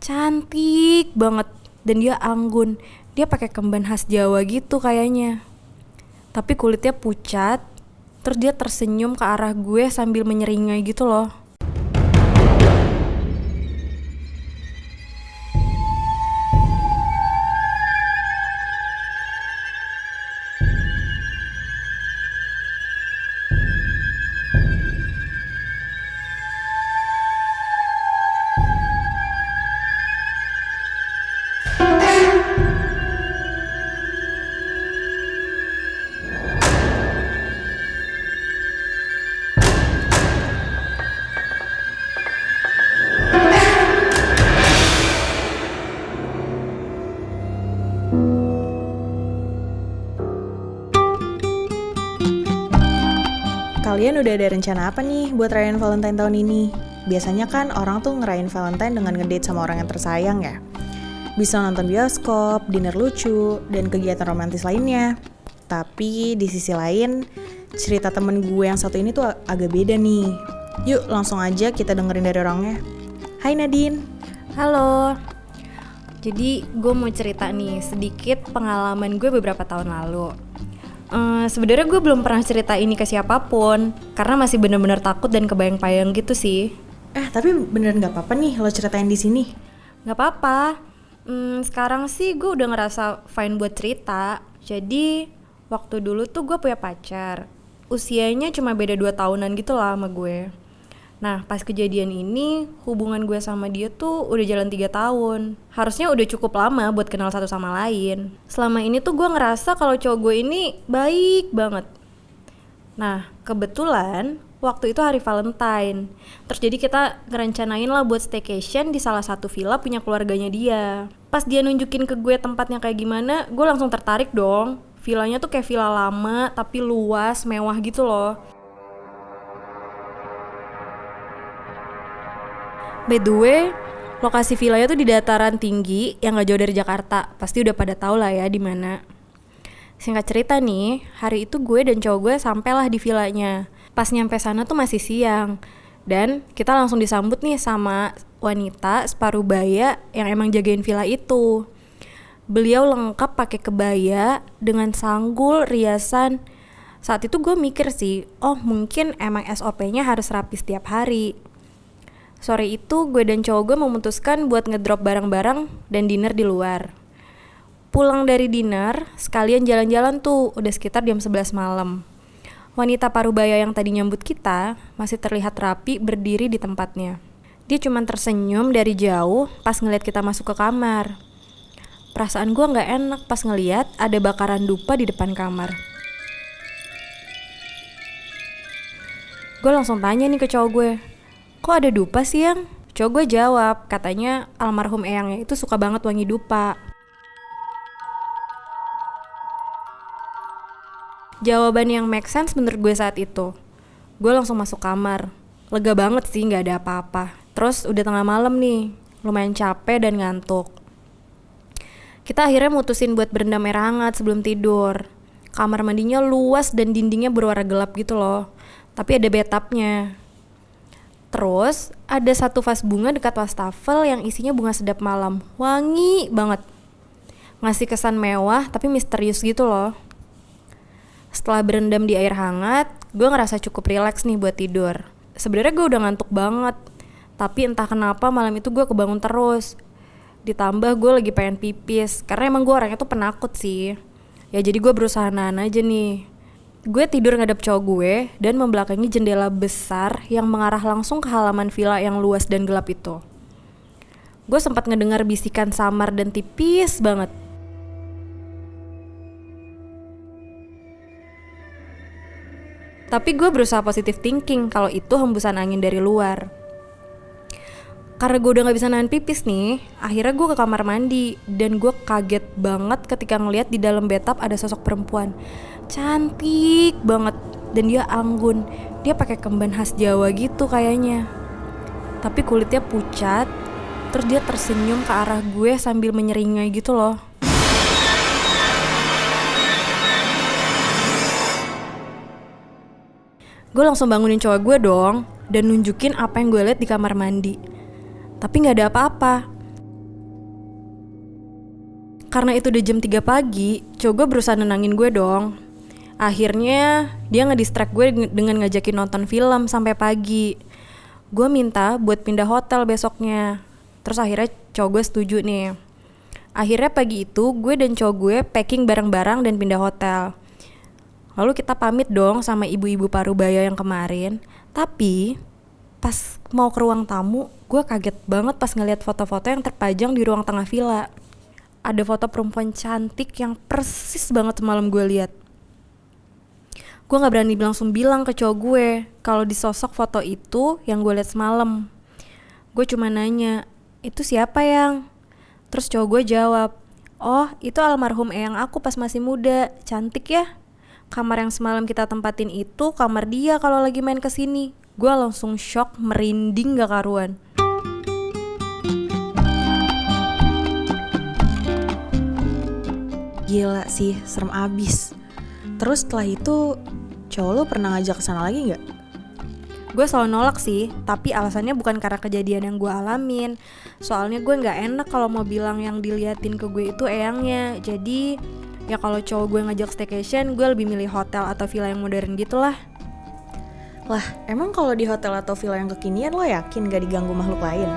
Cantik banget. Dan dia anggun. Dia pakai kemban khas Jawa gitu kayaknya. Tapi kulitnya pucat. Terus dia tersenyum ke arah gue sambil menyeringai gitu loh. Kalian udah ada rencana apa nih buat rayain Valentine tahun ini? Biasanya kan orang tuh ngerayain Valentine dengan ngedate sama orang yang tersayang ya. Bisa nonton bioskop, dinner lucu, dan kegiatan romantis lainnya. Tapi di sisi lain, cerita temen gue yang satu ini tuh agak beda nih. Yuk langsung aja kita dengerin dari orangnya. Hai Nadine. Halo. Jadi gue mau cerita nih sedikit pengalaman gue beberapa tahun lalu. Sebenarnya gue belum pernah cerita ini ke siapapun karena masih benar-benar takut dan kebayang-bayang gitu sih. Tapi bener nggak apa-apa nih lo ceritain di sini? Nggak apa-apa. Sekarang sih gue udah ngerasa fine buat cerita. Jadi waktu dulu tuh gue punya pacar. Usianya cuma beda 2 tahunan gitu lah sama gue. Nah pas kejadian ini hubungan gue sama dia tuh udah jalan 3 tahun. Harusnya udah cukup lama buat kenal satu sama lain. Selama ini tuh gue ngerasa kalau cowok gue ini baik banget. Nah kebetulan waktu itu hari Valentine. Terus jadi kita ngerencanain lah buat staycation di salah satu villa punya keluarganya dia. Pas dia nunjukin ke gue tempatnya kayak gimana, gue langsung tertarik dong. Villanya tuh kayak villa lama tapi luas, mewah gitu loh. By the way, lokasi villanya tuh di dataran tinggi yang gak jauh dari Jakarta. Pasti udah pada tahu lah ya di mana. Singkat cerita nih, hari itu gue dan cowok gue sampailah di villanya. Pas nyampe sana tuh masih siang. Dan kita langsung disambut nih sama wanita separuh baya yang emang jagain villa itu. Beliau lengkap pakai kebaya dengan sanggul, riasan. Saat itu gue mikir sih, oh mungkin emang SOP-nya harus rapi setiap hari. Sore itu gue dan cowok gue memutuskan buat ngedrop barang-barang dan dinner di luar. Pulang dari dinner, sekalian jalan-jalan tuh, udah sekitar jam 11 malam. Wanita parubaya yang tadi nyambut kita masih terlihat rapi berdiri di tempatnya. Dia cuma tersenyum dari jauh pas ngeliat kita masuk ke kamar. Perasaan gue gak enak pas ngeliat ada bakaran dupa di depan kamar. Gue langsung tanya nih ke cowok gue, kok ada dupa sih yang? Cowok gue jawab, katanya almarhum eyangnya itu suka banget wangi dupa. Jawaban yang make sense menurut gue saat itu. Gue langsung masuk kamar. Lega banget sih, gak ada apa-apa. Terus udah tengah malam nih, lumayan capek dan ngantuk. Kita akhirnya mutusin buat berendam air hangat sebelum tidur. Kamar mandinya luas dan dindingnya berwarna gelap gitu loh. Tapi ada bathtubnya. Terus ada satu vas bunga dekat wastafel yang isinya bunga sedap malam. Wangi banget. Ngasih kesan mewah tapi misterius gitu loh. Setelah berendam di air hangat, gue ngerasa cukup rileks nih buat tidur. Sebenarnya gue udah ngantuk banget. Tapi entah kenapa malam itu gue kebangun terus. Ditambah gue lagi pengen pipis. Karena emang gue orangnya tuh penakut sih. Ya jadi gue berusaha nahan aja nih. Gue tidur ngadep cowok gue dan membelakangi jendela besar yang mengarah langsung ke halaman villa yang luas dan gelap itu. Gue sempat ngedengar bisikan samar dan tipis banget. Tapi gue berusaha positive thinking kalau itu hembusan angin dari luar. Karena gue udah gak bisa nahan pipis nih, akhirnya gue ke kamar mandi. Dan gue kaget banget ketika ngeliat di dalam bathtub ada sosok perempuan. Cantik banget. Dan dia anggun. Dia pakai kemban khas Jawa gitu kayaknya. Tapi kulitnya pucat. Terus dia tersenyum ke arah gue sambil menyeringai gitu loh. Gue langsung bangunin cowok gue dong dan nunjukin apa yang gue lihat di kamar mandi. Tapi gak ada apa-apa. Karena itu udah jam 3 pagi, cowok gue berusaha nenangin gue dong. Akhirnya dia ngedistract gue dengan ngajakin nonton film sampai pagi. Gue minta buat pindah hotel besoknya. Terus akhirnya cowok gue setuju nih. Akhirnya pagi itu gue dan cowok gue packing barang-barang dan pindah hotel. Lalu kita pamit dong sama ibu-ibu Parubaya yang kemarin. Tapi pas mau ke ruang tamu, gue kaget banget pas ngeliat foto-foto yang terpajang di ruang tengah villa. Ada foto perempuan cantik yang persis banget semalam gue lihat. Gue nggak berani langsung bilang ke cowok gue kalau di sosok foto itu yang gue lihat semalam. Gue cuma nanya, itu siapa yang? Terus cowok gue jawab, oh itu almarhum eyang aku pas masih muda, cantik ya. Kamar yang semalam kita tempatin itu kamar dia kalau lagi main kesini. Gue langsung shock, merinding gak karuan. Gila sih, serem abis. Terus setelah itu, cowok lo pernah ngajak kesana lagi gak? Gue selalu nolak sih, tapi alasannya bukan karena kejadian yang gue alamin. Soalnya gue gak enak kalau mau bilang yang diliatin ke gue itu eyangnya. Jadi ya kalau cowok gue ngajak staycation, gue lebih milih hotel atau villa yang modern gitu lah. Lah, emang kalau di hotel atau villa yang kekinian lo yakin gak diganggu makhluk lain?